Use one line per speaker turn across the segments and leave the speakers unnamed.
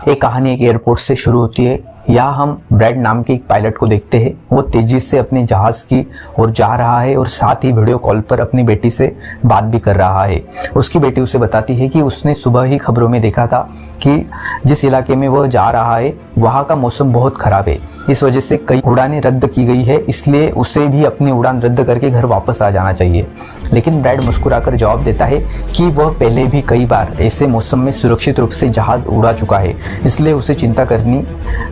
एक कहानी एक एयरपोर्ट से शुरू होती है। यहाँ हम ब्रैड नाम के एक पायलट को देखते हैं। वो तेजी से अपने जहाज की ओर जा रहा है और साथ ही वीडियो कॉल पर अपनी बेटी से बात भी कर रहा है। उसकी बेटी उसे बताती है कि उसने सुबह ही खबरों में देखा था कि जिस इलाके में वह जा रहा है वहाँ का मौसम बहुत खराब है, इस वजह से कई उड़ानें रद्द की गई है, इसलिए उसे भी अपनी उड़ान रद्द करके घर वापस आ जाना चाहिए। लेकिन ब्रैड मुस्कुराकर जवाब देता है कि वह पहले भी कई बार ऐसे मौसम में सुरक्षित रूप से जहाज उड़ा चुका है, इसलिए उसे चिंता करनी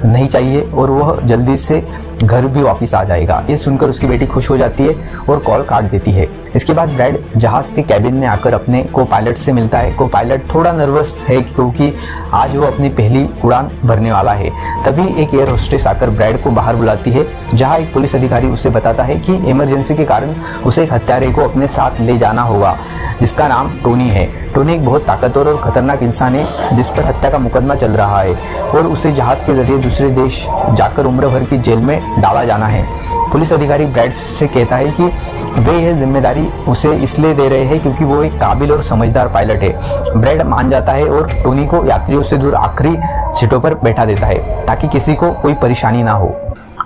नहीं चाहिए और वह जल्दी से घर भी वापस आ जाएगा। ये सुनकर उसकी बेटी खुश हो जाती है और कॉल काट देती है। इसके बाद ब्रैड जहाज के कैबिन में आकर अपने को पायलट से मिलता है। को पायलट थोड़ा नर्वस है क्योंकि आज वो अपनी पहली उड़ान भरने वाला है। तभी एक एयर होस्टेस आकर ब्रैड को बाहर बुलाती है, जहां एक पुलिस अधिकारी उसे बताता है कि इमरजेंसी के कारण उसे एक हत्यारे को अपने साथ ले जाना होगा, जिसका नाम टोनी है। टोनी एक बहुत ताकतवर और खतरनाक इंसान है जिस पर हत्या का मुकदमा चल रहा है और उसे जहाज के जरिए दूसरे देश जाकर उम्र भर की जेल में डाला जाना है। पुलिस अधिकारी ब्रैड से कहता है कि वे यह जिम्मेदारी उसे इसलिए दे रहे हैं क्योंकि वो एक काबिल और समझदार पायलट है। ब्रैड मान जाता है और टोनी को यात्रियों से दूर आखिरी सीटों पर बैठा देता है ताकि किसी को कोई परेशानी ना हो।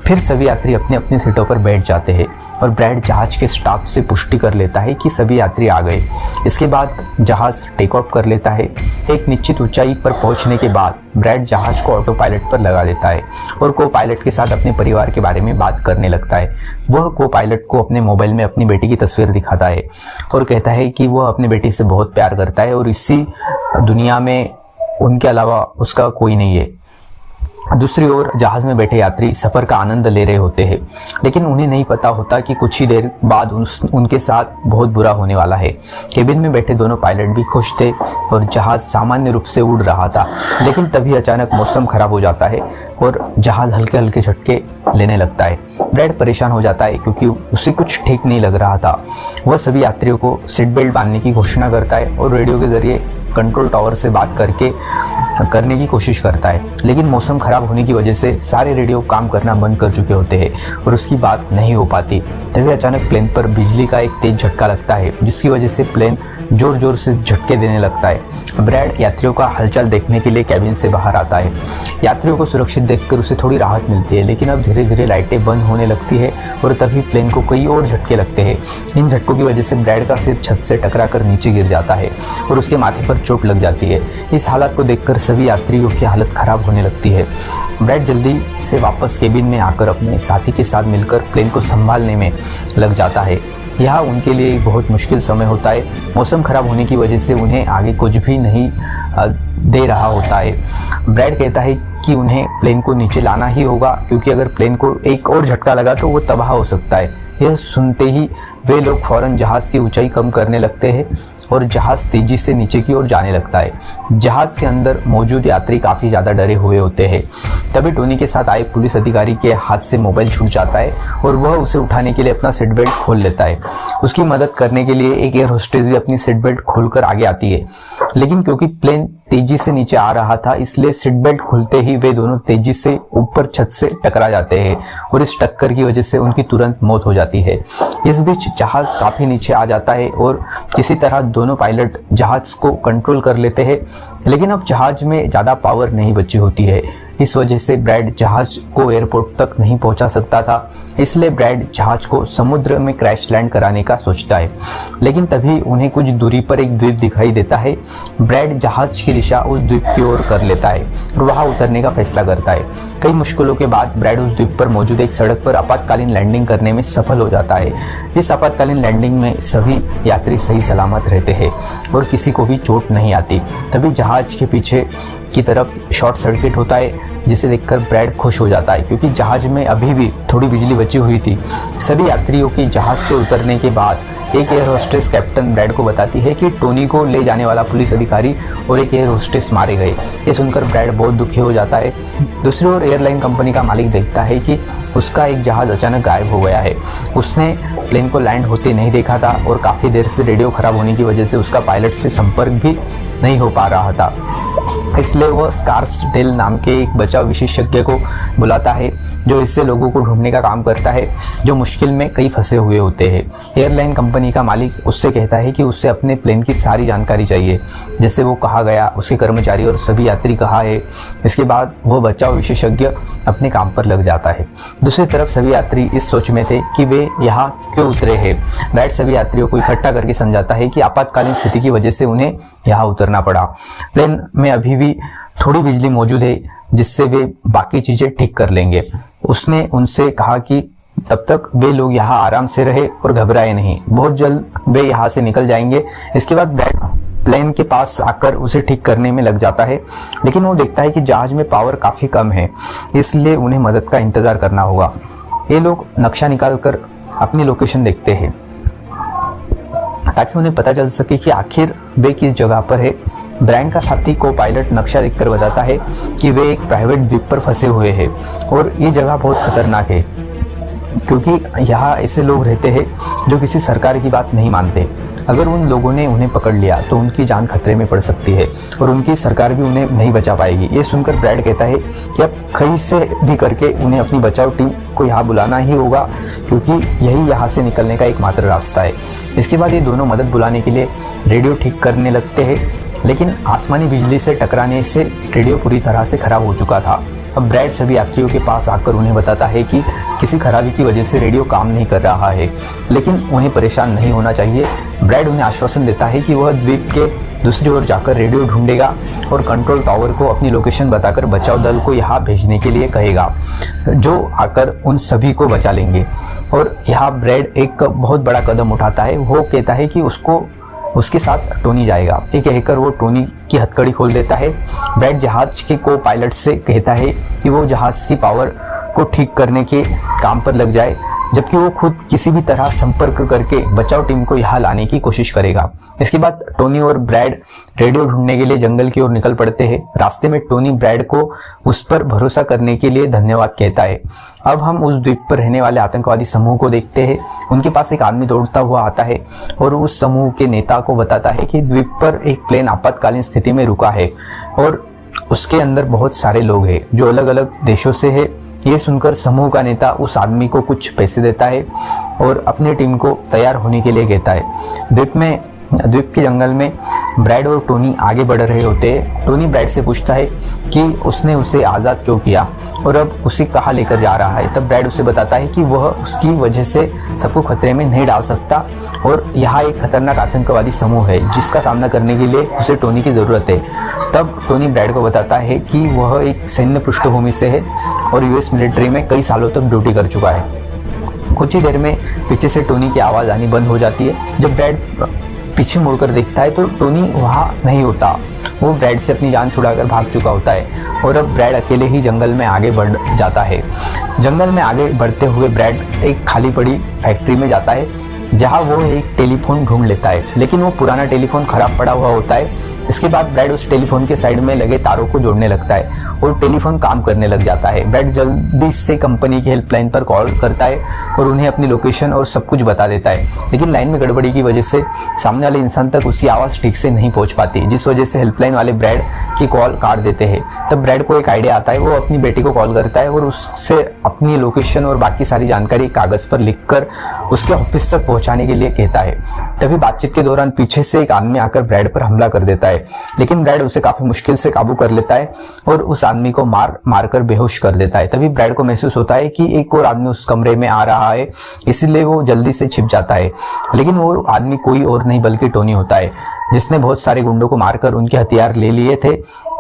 फिर सभी यात्री अपनी अपनी सीटों पर बैठ जाते हैं और ब्रैड जहाज के स्टाफ से पुष्टि कर लेता है कि सभी यात्री आ गए। इसके बाद जहाज टेक ऑफ कर लेता है। एक निश्चित ऊंचाई पर पहुंचने के बाद ब्रैड जहाज को ऑटो पायलट पर लगा देता है और को पायलट के साथ अपने परिवार के बारे में बात करने लगता है। वह को पायलट को अपने मोबाइल में अपनी बेटी की तस्वीर दिखाता है और कहता है कि वह अपनी बेटी से बहुत प्यार करता है और इसी दुनिया में उनके अलावा उसका कोई नहीं है। दूसरी ओर जहाज में बैठे यात्री सफर का आनंद ले रहे होते हैं, लेकिन उन्हें नहीं पता होता कि कुछ ही देर बाद उनके साथ बहुत बुरा होने वाला है। केबिन में बैठे दोनों पायलट भी खुश थे और जहाज सामान्य रूप से उड़ रहा था, लेकिन तभी अचानक मौसम खराब हो जाता है और जहाज हल्के हल्के झटके लेने लगता है। ब्रैड परेशान हो जाता है क्योंकि उसे कुछ ठीक नहीं लग रहा था। वह सभी यात्रियों को सीट बेल्ट बांधने की घोषणा करता है और रेडियो के जरिए कंट्रोल टावर से बात करने की कोशिश करता है, लेकिन मौसम खराब होने की वजह से सारे रेडियो काम करना बंद कर चुके होते हैं और उसकी बात नहीं हो पाती। तभी अचानक प्लेन पर बिजली का एक तेज झटका लगता है, जिसकी वजह से प्लेन जोर जोर से झटके देने लगता है। ब्रैड यात्रियों का हलचल देखने के लिए कैबिन से बाहर आता है। यात्रियों को सुरक्षित देखकर उसे थोड़ी राहत मिलती है, लेकिन अब धीरे धीरे लाइटें बंद होने लगती है और तभी प्लेन को कई और झटके लगते हैं। इन झटकों की वजह से ब्रैड का सिर छत से टकराकर नीचे गिर जाता है और उसके माथे पर चोट लग जाती है। इस हालत को देखकर सभी यात्रियों की हालत खराब होने लगती है। ब्रैड जल्दी से वापस केबिन में आकर अपने साथी के साथ मिलकर प्लेन को संभालने में लग जाता है। यह उनके लिए एक बहुत मुश्किल समय होता है। मौसम खराब होने की वजह से उन्हें आगे कुछ भी नहीं दे रहा होता है। ब्रैड कहता है कि उन्हें प्लेन को नीचे लाना ही होगा, क्योंकि अगर प्लेन को एक और झटका लगा तो वो तबाह हो सकता है। यह सुनते ही वे लोग फौरन जहाज की ऊंचाई कम करने लगते हैं और जहाज तेजी से नीचे की ओर जाने लगता है। जहाज के अंदर मौजूद यात्री काफी ज्यादा डरे हुए होते हैं। तभी टोनी के साथ आए पुलिस अधिकारी के हाथ से मोबाइल छूट जाता है और वह उसे उठाने के लिए अपना सीट बेल्ट खोल लेता है। उसकी मदद करने के लिए एक एयर होस्टेस भी अपनी सीट बेल्ट खोलकर आगे आती है, लेकिन क्योंकि प्लेन तेजी से नीचे आ रहा था इसलिए सीट बेल्ट खुलते ही वे दोनों तेजी से ऊपर छत से टकरा जाते हैं और इस टक्कर की वजह से उनकी तुरंत मौत हो जाती है। इस बीच जहाज काफी नीचे आ जाता है और किसी तरह दोनों पायलट जहाज को कंट्रोल कर लेते हैं, लेकिन अब जहाज में ज्यादा पावर नहीं बची होती है। इस वजह से ब्रैड जहाज को एयरपोर्ट तक नहीं पहुंचा सकता था, इसलिए ब्रैड जहाज को समुद्र में क्रैश लैंड कराने का सोचता है। लेकिन तभी उन्हें कुछ दूरी पर एक द्वीप दिखाई देता है। ब्रैड जहाज की दिशा उस द्वीप की ओर कर लेता है और वहां उतरने का फैसला करता है। कई मुश्किलों के बाद ब्रैड उस द्वीप पर मौजूद एक सड़क पर आपातकालीन लैंडिंग करने में सफल हो जाता है। इस आपातकालीन लैंडिंग में सभी यात्री सही सलामत रहते हैं और किसी को भी चोट नहीं आती। तभी जहाज के पीछे की तरफ शॉर्ट सर्किट होता है, जिसे देखकर ब्रैड खुश हो जाता है क्योंकि जहाज में अभी भी थोड़ी बिजली बची हुई थी। सभी यात्रियों के जहाज से उतरने के बाद एक एयर होस्टेस कैप्टन ब्रैड को बताती है कि टोनी को ले जाने वाला पुलिस अधिकारी और एक एयर होस्टेस मारे गए। ये सुनकर ब्रैड बहुत दुखी हो जाता है। दूसरी ओर एयरलाइन कंपनी का मालिक देखता है कि उसका एक जहाज अचानक गायब हो गया है। उसने प्लेन को लैंड होते नहीं देखा था और काफी देर से रेडियो खराब होने की वजह से उसका पायलट से संपर्क भी नहीं हो पा रहा था। इसलिए वह स्कार्सडेल नाम के एक बचाव विशेषज्ञ को बुलाता है, जो इससे लोगों को ढूंढने का काम करता है जो मुश्किल में कई फंसे हुए होते हैं। एयरलाइन कंपनी का मालिक उससे कहता है कि उससे अपने प्लेन की सारी जानकारी चाहिए, जैसे वो कहाँ गया, उसके कर्मचारी और सभी यात्री कहाँ है। इसके बाद वह बचाव विशेषज्ञ अपने काम पर लग जाता है। दूसरी तरफ सभी यात्री इस सोच में थे कि वे यहाँ क्यों उतरे हैं। ब्रैड सभी यात्रियों को इकट्ठा करके समझाता है कि आपातकालीन स्थिति की वजह से उन्हें यहाँ उतरना पड़ा। प्लेन में अभी भी थोड़ी बिजली मौजूद है, जिससे वे बाकी चीजें ठीक कर लेंगे। उसने उनसे कहा कि तब तक वे लोग यहाँ आराम से रहे और घबराए नहीं, बहुत जल्द वे यहाँ से निकल जाएंगे। इसके बाद ब्रैड प्लेन के पास आकर उसे ठीक करने में लग जाता है, लेकिन वो देखता है कि जहाज में पावर काफी कम है, इसलिए उन्हें मदद का इंतजार करना होगा। ये लोग नक्शा निकालकर अपनी लोकेशन देखते हैं ताकि उन्हें पता चल सके कि आखिर वे किस जगह पर है। ब्रैंड का साथी को पायलट नक्शा देखकर बताता है कि वे एक प्राइवेट द्वीप पर फंसे हुए हैं और ये जगह बहुत खतरनाक है, क्योंकि यहाँ ऐसे लोग रहते हैं जो किसी सरकार की बात नहीं मानते। अगर उन लोगों ने उन्हें पकड़ लिया तो उनकी जान खतरे में पड़ सकती है और उनकी सरकार भी उन्हें नहीं बचा पाएगी। ये सुनकर ब्रैड कहता है कि अब कहीं से भी करके उन्हें अपनी बचाव टीम को यहाँ बुलाना ही होगा, क्योंकि यही यहाँ से निकलने का एकमात्र रास्ता है। इसके बाद ये दोनों मदद बुलाने के लिए रेडियो ठीक करने लगते हैं, लेकिन आसमानी बिजली से टकराने से रेडियो पूरी तरह से खराब हो चुका था। अब ब्रैड सभी यात्रियों के पास आकर उन्हें बताता है कि किसी खराबी की वजह से रेडियो काम नहीं कर रहा है, लेकिन उन्हें परेशान नहीं होना चाहिए। ब्रैड उन्हें आश्वासन देता है कि वह द्वीप के दूसरी ओर जाकर रेडियो ढूंढेगा और कंट्रोल टावर को अपनी लोकेशन बताकर बचाव दल को यहाँ भेजने के लिए कहेगा, जो आकर उन सभी को बचा लेंगे। और यहाँ ब्रैड एक बहुत बड़ा कदम उठाता है। वो कहता है कि उसके साथ टोनी जाएगा। ये कहकर वो टोनी की हथकड़ी खोल देता है। ब्रैड जहाज के को पायलट से कहता है कि वो जहाज की पावर को ठीक करने के काम पर लग जाए, जबकि वो खुद किसी भी तरह संपर्क करके बचाव टीम को यहाँ लाने की कोशिश करेगा। इसके बाद टोनी और ब्रैड रेडियो ढूंढने के लिए जंगल की ओर निकल पड़ते हैं। रास्ते में टोनी ब्रैड को उस पर भरोसा करने के लिए धन्यवाद कहता है। अब हम उस द्वीप पर रहने वाले आतंकवादी समूह को देखते हैं। उनके पास एक आदमी दौड़ता हुआ आता है और उस समूह के नेता को बताता है कि द्वीप पर एक प्लेन आपातकालीन स्थिति में रुका है और उसके अंदर बहुत सारे लोग हैं जो अलग अलग देशों से है। ये सुनकर समूह का नेता उस आदमी को कुछ पैसे देता है और अपनी टीम को तैयार होने के लिए कहता है। द्वीप के जंगल में ब्रैड और टोनी आगे बढ़ रहे होते हैं। टोनी ब्रैड से पूछता है कि उसने उसे आज़ाद क्यों किया और अब उसे कहाँ लेकर जा रहा है। तब ब्रैड उसे बताता है कि वह उसकी वजह से सबको खतरे में नहीं डाल सकता और यहाँ एक खतरनाक आतंकवादी समूह है जिसका सामना करने के लिए उसे टोनी की ज़रूरत है। तब टोनी ब्रैड को बताता है कि वह एक सैन्य पृष्ठभूमि से है और यूएस मिलिट्री में कई सालों तक ड्यूटी कर चुका है। कुछ ही देर में पीछे से टोनी की आवाज़ आनी बंद हो जाती है। जब ब्रैड पीछे मुड़कर देखता है तो टोनी वहाँ नहीं होता। वो ब्रैड से अपनी जान छुड़ाकर भाग चुका होता है और अब ब्रैड अकेले ही जंगल में आगे बढ़ जाता है। जंगल में आगे बढ़ते हुए ब्रैड एक खाली पड़ी फैक्ट्री में जाता है जहाँ वो एक टेलीफोन ढूंढ लेता है, लेकिन वो पुराना टेलीफोन खराब पड़ा हुआ होता है। इसके बाद ब्रैड उस टेलीफोन के साइड में लगे तारों को जोड़ने लगता है और टेलीफोन काम करने लग जाता है। ब्रैड जल्दी से कंपनी की हेल्पलाइन पर कॉल करता है और उन्हें अपनी लोकेशन और सब कुछ बता देता है, लेकिन लाइन में गड़बड़ी की वजह से सामने वाले इंसान तक उसकी आवाज़ ठीक से नहीं पहुंच पाती, जिस वजह से हेल्पलाइन वाले ब्रैड की कॉल काट देते हैं। तब ब्रैड को एक आइडिया आता है। वो अपनी बेटी को कॉल करता है और उससे अपनी लोकेशन और बाकी सारी जानकारी कागज़ पर लिखकर उसके ऑफिस तक पहुँचाने के लिए कहता है। तभी बातचीत के दौरान पीछे से एक आदमी आकर ब्रैड पर हमला कर देता है, लेकिन ब्रैड उसे काफी मुश्किल से काबू कर लेता है और उस आदमी को मारकर बेहोश कर देता है। तभी ब्रैड को महसूस होता है कि एक और आदमी उस कमरे में आ रहा है, इसलिए वो जल्दी से छिप जाता है। लेकिन वो आदमी कोई और नहीं बल्कि टोनी होता है, जिसने बहुत सारे गुंडों को मारकर उनके हथियार ले लिए थे।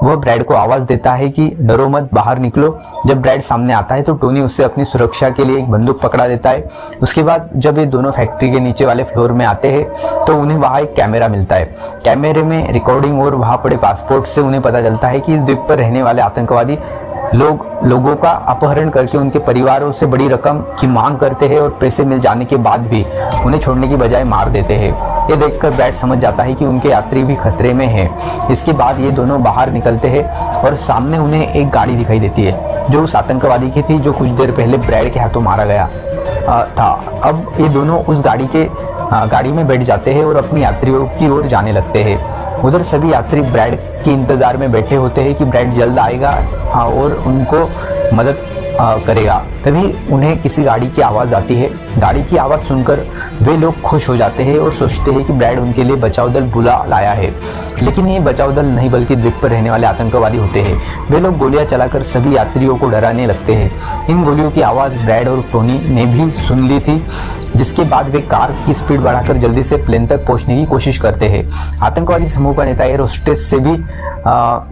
वह ब्रैड को आवाज देता है कि डरो मत, बाहर निकलो। जब ब्रैड सामने आता है तो टोनी उससे अपनी सुरक्षा के लिए एक बंदूक पकड़ा देता है। उसके बाद जब ये दोनों फैक्ट्री के नीचे वाले फ्लोर में आते हैं तो उन्हें वहाँ एक कैमरा मिलता है। कैमरे में रिकॉर्डिंग और वहाँ पड़े पासपोर्ट से उन्हें पता चलता है कि इस द्वीप पर रहने वाले आतंकवादी लोगों का अपहरण करके उनके परिवारों से बड़ी रकम की मांग करते हैं और पैसे मिल जाने के बाद भी उन्हें छोड़ने की बजाय मार देते हैं। ये देखकर ब्रैड समझ जाता है कि उनके यात्री भी खतरे में हैं। इसके बाद ये दोनों बाहर निकलते हैं और सामने उन्हें एक गाड़ी दिखाई देती है जो उस आतंकवादी की थी जो कुछ देर पहले ब्रैड के हाथों मारा गया था। अब ये दोनों उस गाड़ी में बैठ जाते हैं और अपनी यात्रियों की ओर जाने लगते हैं। उधर सभी यात्री ब्रैड के इंतजार में बैठे होते हैं कि ब्रैड जल्द आएगा और उनको मदद करेगा। तभी उन्हें किसी गाड़ी की आवाज़ आती है। गाड़ी की आवाज़ सुनकर वे लोग खुश हो जाते हैं और सोचते हैं कि ब्रैड उनके लिए बचाव दल बुला लाया है। लेकिन ये बचाव दल नहीं बल्कि द्वीप पर रहने वाले आतंकवादी होते हैं। वे लोग गोलियां चलाकर सभी यात्रियों को डराने लगते हैं। इन गोलियों की आवाज़ ब्रैड और टोनी ने भी सुन ली थी, जिसके बाद वे कार की स्पीड बढ़ाकर जल्दी से प्लेन तक पहुंचने की कोशिश करते हैं। आतंकवादी समूह का नेता एयर होस्टेस से भी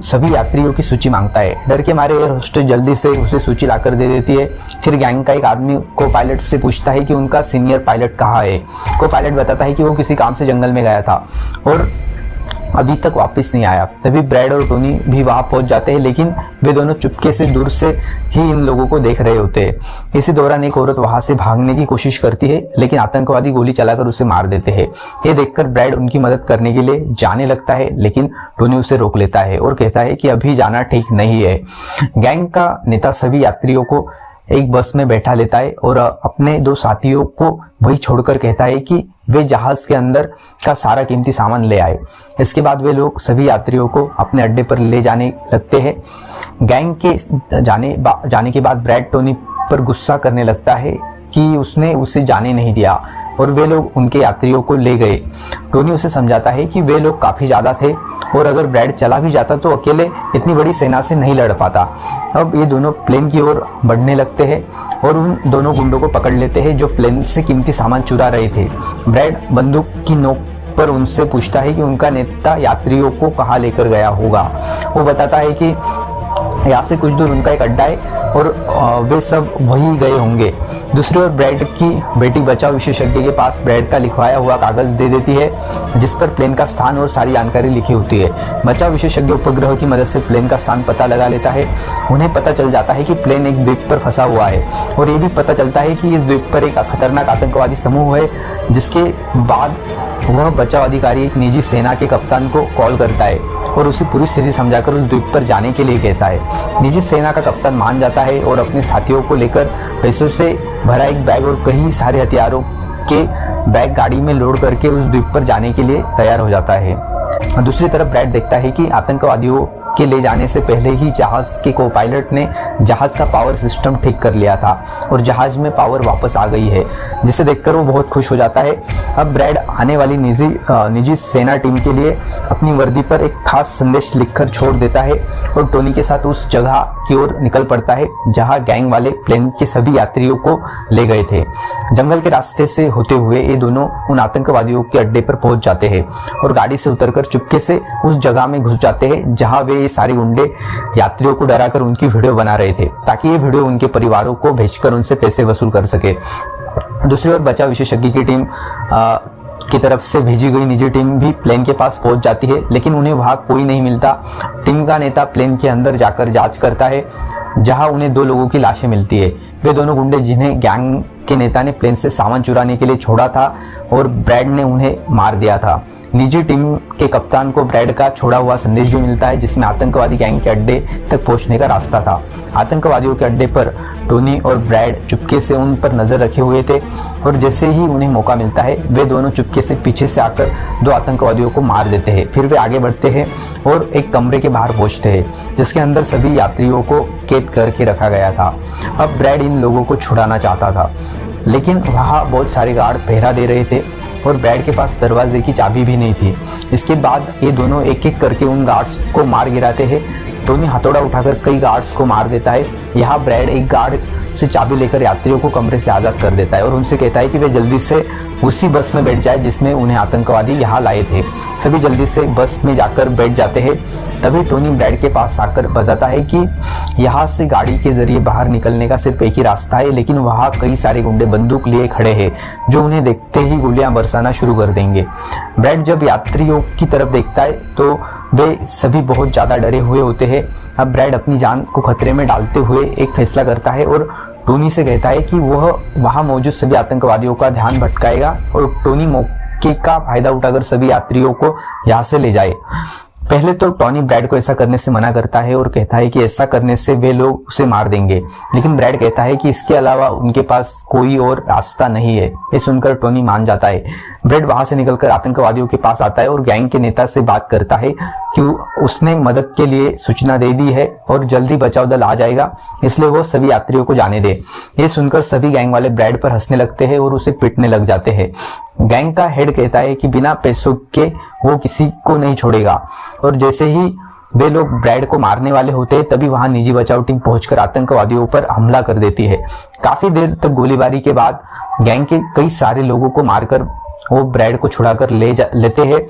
सभी यात्रियों की सूची मांगता है। डर के मारे एयर होस्टेस जल्दी से उसे सूची लाकर दे देती है। फिर गैंग का एक आदमी को पायलट से पूछता है कि उनका सीनियर पायलट कहाँ है। को पायलट बताता है कि वो किसी काम से जंगल में गया था और अभी तक वापस नहीं आया। तभी ब्रैड और टोनी भी वहां पहुंच जाते हैं, लेकिन वे दोनों चुपके से दूर से ही इन लोगों को देख रहे होते हैं। इसी दौरान एक औरत वहां से भागने की कोशिश करती है, लेकिन आतंकवादी गोली चलाकर उसे मार देते हैं। ये देखकर ब्रैड उनकी मदद करने के लिए जाने लगता है, लेकिन टोनी उसे रोक लेता है और कहता है कि अभी जाना ठीक नहीं है। गैंग का नेता सभी यात्रियों को एक बस में बैठा लेता है और अपने दो साथियों को वही छोड़कर कहता है कि वे जहाज के अंदर का सारा कीमती सामान ले आए। इसके बाद वे लोग सभी यात्रियों को अपने अड्डे पर ले जाने लगते हैं। गैंग के जाने के बाद ब्रैड टोनी पर गुस्सा करने लगता है कि उसने उसे जाने नहीं दिया और वे लोग उनके यात्रियों को ले गए। टोनी उसे समझाता है कि वे लोग काफी ज्यादा थे और अगर ब्रैड चला भी जाता तो अकेले इतनी बड़ी सेना से नहीं लड़ पाता। अब ये दोनों प्लेन की ओर बढ़ने लगते हैं और उन दोनों गुंडों को पकड़ लेते हैं जो प्लेन से कीमती सामान चुरा रहे थे। ब्रैड बंदूक की नोक पर उनसे पूछता है कि उनका नेता यात्रियों को कहाँ लेकर गया होगा। वो बताता है कि यहाँ से कुछ दूर उनका एक अड्डा है और वे सब वहीं गए होंगे। दूसरी ओर ब्रैड की बेटी बचाव विशेषज्ञ के पास ब्रैड का लिखवाया हुआ कागज दे देती है, जिस पर प्लेन का स्थान और सारी जानकारी लिखी होती है। बचाव विशेषज्ञ उपग्रह की मदद से प्लेन का स्थान पता लगा लेता है। उन्हें पता चल जाता है कि प्लेन एक द्वीप पर फंसा हुआ है और ये भी पता चलता है कि इस द्वीप पर एक खतरनाक आतंकवादी समूह है। जिसके बाद वह बचाव अधिकारी एक निजी सेना के कप्तान को कॉल करता है और उसे पूरी स्थिति समझाकर उस द्वीप पर जाने के लिए कहता है। निजी सेना का कप्तान मान जाता है और अपने साथियों को लेकर पैसों से भरा एक बैग और कई सारे हथियारों के बैग गाड़ी में लोड करके उस द्वीप पर जाने के लिए तैयार हो जाता है। दूसरी तरफ ब्रैड देखता है कि आतंकवादियों के ले जाने से पहले ही जहाज के को पायलट ने जहाज का पावर सिस्टम ठीक कर लिया था और जहाज में पावर वापस आ गई है, जिसे देखकर वो बहुत खुश हो जाता है। अब ब्रैड आने वाली निजी सेना टीम के लिए अपनी वर्दी पर एक खास संदेश लिखकर छोड़ देता है और टोनी के साथ उस जगह की ओर निकल पड़ता है जहां गैंग वाले प्लेन के सभी यात्रियों को ले गए थे। जंगल के रास्ते से होते हुए ये दोनों उन आतंकवादियों के अड्डे पर पहुंच जाते हैं और गाड़ी से उतरकर चुपके से उस जगह में घुस जाते हैं जहां वे ये सारे गुंडे यात्रियों को डराकर उनकी वीडियो बना रहे थे, ताकि ये वीडियो उनके परिवारों को भेजकर उनसे पैसे वसूल कर सके। दूसरी ओर बचाव विशेषज्ञ की टीम की तरफ से भेजी गई निजी टीम भी प्लेन के पास पहुंच जाती है, लेकिन उन्हें वहां कोई नहीं मिलता। टीम का नेता प्लेन के अंदर जाकर जांच करता है, जहां उन्हें दो लोगों की लाशें मिलती है। वे दोनों गुंडे जिन्हें गैंग के नेता ने प्लेन से सामान चुराने के लिए छोड़ा था और ब्रैड ने उन्हें मार दिया था। निजी टीम के कप्तान को ब्रैड का छोड़ा हुआ संदेश भी मिलता है, जिसमें आतंकवादी गैंग के अड्डे तक पहुंचने का रास्ता था। आतंकवादियों के अड्डे पर टोनी और ब्रैड चुपके से उन पर नजर रखे हुए थे और जैसे ही उन्हें मौका मिलता है वे दोनों चुपके से पीछे से आकर दो आतंकवादियों को मार देते हैं। फिर वे आगे बढ़ते हैं और एक कमरे के बाहर पहुंचते हैं, जिसके अंदर सभी यात्रियों को कैद करके रखा गया था। अब ब्रैड इन लोगों को छुड़ाना चाहता था, लेकिन वहाँ बहुत सारे गार्ड पहरा दे रहे थे और ब्रैड के पास दरवाजे की चाबी भी नहीं थी। इसके बाद ये दोनों एक एक करके उन गार्ड्स को मार गिराते हैं। टोनी हथौड़ा उठाकर कई गार्ड्स को मार देता है। यहाँ ब्रैड एक गार्ड से चाबी लेकर यात्रियों को कमरे से आजाद कर देता है और उनसे कहता है कि वे जल्दी से उसी बस में बैठ जाए जिसमें उन्हें आतंकवादी यहाँ लाए थे। सभी जल्दी से बस में जाकर बैठ जाते हैं। तभी टोनी ब्रैड के पास आकर बताता है कि यहाँ से गाड़ी के जरिए बाहर निकलने का सिर्फ एक ही रास्ता है, लेकिन वहाँ कई सारे गुंडे बंदूक लिए खड़े हैं जो उन्हें देखते ही गोलियां बरसाना शुरू कर देंगे। ब्रैड जब यात्रियों की तरफ देखता है तो वे सभी बहुत ज्यादा डरे हुए होते हैं। अब ब्रैड अपनी जान को खतरे में डालते हुए एक फैसला करता है और टोनी से कहता है कि वह वहां मौजूद सभी आतंकवादियों का ध्यान भटकाएगा और टोनी मौके का फायदा उठाकर सभी यात्रियों को यहाँ से ले जाए। पहले तो टॉनी ब्रैड को ऐसा करने से मना करता है और कहता है कि ऐसा करने से वे लोग उसे मार देंगे, लेकिन ब्रैड कहता है कि इसके अलावा उनके पास कोई और रास्ता नहीं है। ये सुनकर टोनी मान जाता है। ब्रैड वहां से निकलकर आतंकवादियों के पास आता है और गैंग के नेता से बात करता है कि उसने मदद के लिए सूचना दे दी है और जल्दी बचाव दल आ जाएगा, इसलिए वो सभी यात्रियों को जाने दे। ये सुनकर सभी गैंग वाले ब्रैड पर हंसने लगते हैं और उसे पीटने लग जाते हैं। गैंग का हेड कहता है कि बिना पैसों के वो किसी को नहीं छोड़ेगा, और जैसे ही वे लोग ब्रैड को मारने वाले होते हैं तभी वहां निजी बचाव टीम पहुंचकर आतंकवादियों पर हमला कर देती है। काफी देर तक गोलीबारी के बाद गैंग के कई सारे लोगों को मारकर वो ब्रैड को छुड़ाकर लेते हैं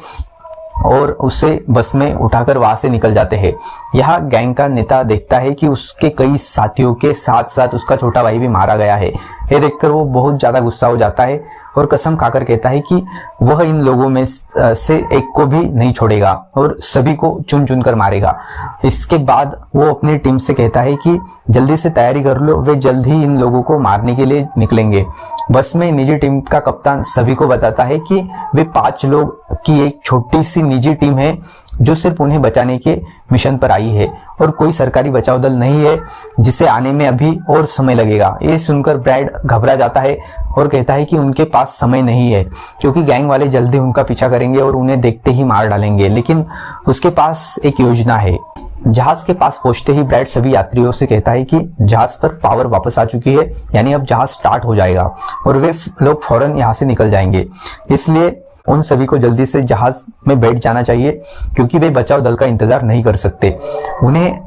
और उसे बस में उठाकर वहां से निकल जाते हैं। यहाँ गैंग का नेता देखता है कि उसके कई साथियों के साथ साथ उसका छोटा भाई भी मारा गया है। ये देखकर वो बहुत ज्यादा गुस्सा हो जाता है और कसम खाकर कहता है कि वह इन लोगों में से एक को भी नहीं छोड़ेगा और सभी को चुन चुन कर मारेगा। इसके बाद वो अपनी टीम से कहता है कि जल्दी से तैयारी कर लो, वे जल्द ही इन लोगों को मारने के लिए निकलेंगे। बस में निजी टीम का कप्तान सभी को बताता है कि वे 5 लोग की एक छोटी सी निजी टीम है जो सिर्फ उन्हें बचाने के मिशन पर आई है और कोई सरकारी बचाव दल नहीं है जिसे आने में अभी और समय लगेगा। ये सुनकर ब्रैड घबरा जाता है और कहता है कि उनके पास समय नहीं है क्योंकि गैंग वाले जल्दी उनका पीछा करेंगे और उन्हें देखते ही मार डालेंगे, लेकिन उसके पास एक योजना है। जहाज के पास पहुंचते ही ब्रैड सभी यात्रियों से कहता है कि जहाज पर पावर वापस आ चुकी है, यानी अब जहाज स्टार्ट हो जाएगा और वे लोग फौरन यहाँ से निकल जाएंगे। इसलिए उन सभी को जल्दी से जहाज में बैठ जाना चाहिए क्योंकि वे बचाव दल का इंतजार नहीं कर सकते। उन्हें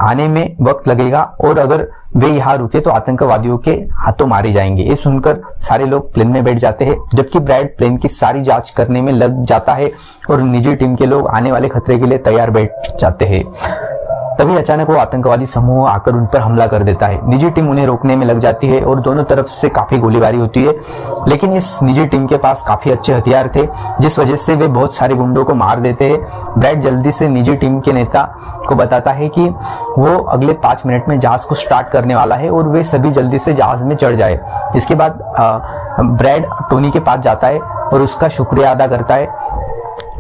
आने में वक्त लगेगा और अगर वे यहाँ रुके तो आतंकवादियों के हाथों मारे जाएंगे। ये सुनकर सारे लोग प्लेन में बैठ जाते हैं जबकि ब्रैड प्लेन की सारी जांच करने में लग जाता है और निजी टीम के लोग आने वाले खतरे के लिए तैयार बैठ जाते हैं। तभी अचानक वो आतंकवादी समूह आकर उन पर हमला कर देता है। निजी टीम उन्हें रोकने में लग जाती है और दोनों तरफ से काफी गोलीबारी होती है, लेकिन इस निजी टीम के पास काफी अच्छे हथियार थे जिस वजह से वे बहुत सारे गुंडों को मार देते हैं। ब्रैड जल्दी से निजी टीम के नेता को बताता है कि वो अगले 5 मिनट में जहाज को स्टार्ट करने वाला है और वे सभी जल्दी से जहाज में चढ़ जाए। इसके बाद ब्रैड टोनी के पास जाता है और उसका शुक्रिया अदा करता है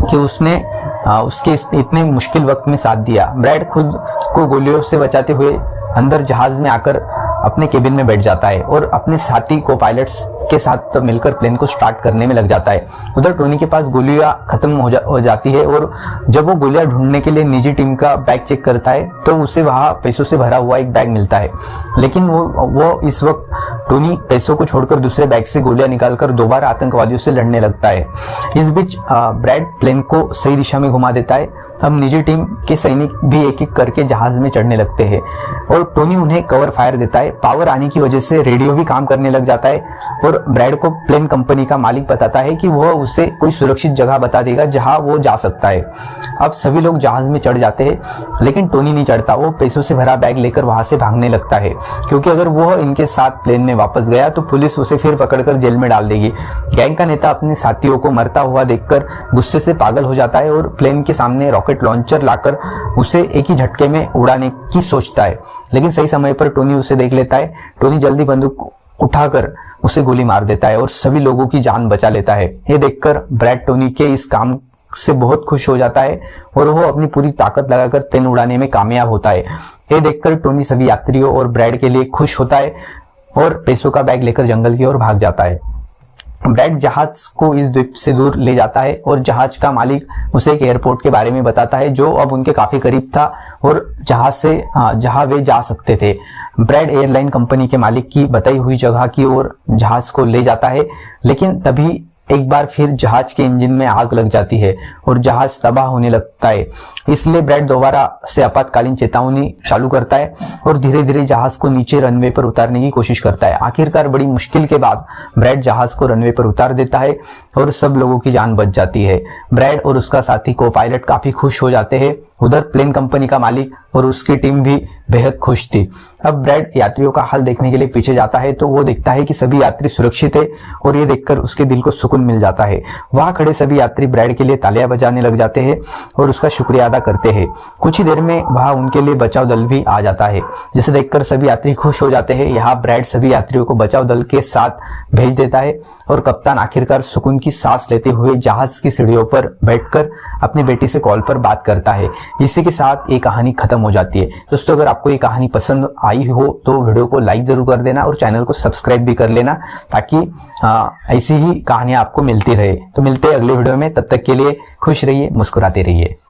कि उसने उसके इतने मुश्किल वक्त में साथ दिया। ब्रैड खुद को गोलियों से बचाते हुए अंदर जहाज में आकर अपने केबिन में बैठ जाता है और अपने साथी को पायलट्स के साथ मिलकर प्लेन को स्टार्ट करने में लग जाता है। उधर टोनी के पास गोलियां खत्म हो जाती है और जब वो गोलियां ढूंढने के लिए निजी टीम का बैग चेक करता है तो उसे वहां पैसों से भरा हुआ एक बैग मिलता है, लेकिन वो इस वक्त टोनी पैसों को छोड़कर दूसरे बैग से गोलियां निकालकर दोबारा आतंकवादियों से लड़ने लगता है। इस बीच ब्रैड प्लेन को सही दिशा में घुमा देता है। अब निजी टीम के सैनिक भी एक एक करके जहाज में चढ़ने लगते हैं और टोनी उन्हें कवर फायर देता है। पावर आने की वजह से रेडियो भी काम करने लग जाता है और ब्रैड को प्लेन कंपनी का मालिक बताता है कि वह उसे कोई सुरक्षित जगह बता देगा जहां वो जा सकता है। अब सभी लोग जहाज में चढ़ जाते हैं लेकिन टोनी नहीं चढ़ता। वो पैसों से भरा बैग लेकर वहां से भागने लगता है क्योंकि अगर वह इनके साथ प्लेन में वापस गया तो पुलिस उसे फिर पकड़कर जेल में डाल देगी। गैंग का नेता अपने साथियों को मरता हुआ देखकर गुस्से से पागल हो जाता है और प्लेन के सामने रॉकेट लॉन्चर लाकर उसे एक ही झटके में उड़ाने की सोचता है, लेकिन सही समय पर टोनी उसे देख लेता है। टोनी जल्दी बंदूक उठाकर उसे गोली मार देता है और सभी लोगों की जान बचा लेता है। ये देखकर ब्रैड टोनी के इस काम से बहुत खुश हो जाता है और वो अपनी पूरी ताकत लगाकर प्लेन उड़ाने में कामयाब होता है। ये देखकर टोनी सभी यात्रियों और ब्रैड के लिए खुश होता है और पैसों का बैग लेकर जंगल की ओर भाग जाता है। ब्रैड जहाज को इस द्वीप से दूर ले जाता है और जहाज का मालिक उसे एक एयरपोर्ट के बारे में बताता है जो अब उनके काफी करीब था और जहां वे जा सकते थे। ब्रैड एयरलाइन कंपनी के मालिक की बताई हुई जगह की ओर जहाज को ले जाता है, लेकिन तभी एक बार फिर जहाज के इंजन में आग लग जाती है और जहाज तबाह होने लगता है। इसलिए ब्रैड दोबारा से आपातकालीन चेतावनी चालू करता है और धीरे धीरे जहाज को नीचे रनवे पर उतारने की कोशिश करता है। आखिरकार बड़ी मुश्किल के बाद ब्रैड जहाज को रनवे पर उतार देता है और सब लोगों की जान बच जाती है। ब्रैड और उसका साथी को पायलट काफी खुश हो जाते हैं। उधर प्लेन कंपनी का मालिक और उसकी टीम भी बेहद खुश थी। अब ब्रैड यात्रियों का हाल देखने के लिए पीछे जाता है तो वो देखता है कि सभी यात्री सुरक्षित है और ये देखकर उसके दिल को सुकून मिल जाता है। वहां खड़े सभी यात्री ब्रैड के लिए तालियां बजाने लग जाते हैं और उसका शुक्रिया अदा करते हैं। कुछ ही देर में वहां उनके लिए बचाव दल भी आ जाता है, जिसे देखकर सभी यात्री खुश हो जाते हैं। यहाँ ब्रैड सभी यात्रियों को बचाव दल के साथ भेज देता है और कप्तान आखिरकार सुकून की सांस लेते हुए जहाज की सीढ़ियों पर बैठकर अपनी बेटी से कॉल पर बात करता है। इसी के साथ ये कहानी खत्म हो जाती है। दोस्तों, अगर आपको ये कहानी पसंद आई हो तो वीडियो को लाइक जरूर कर देना और चैनल को सब्सक्राइब भी कर लेना, ताकि ऐसी ही कहानियां आपको मिलती रहे। तो मिलते हैं अगले वीडियो में, तब तक के लिए खुश रहिए, मुस्कुराते रहिए।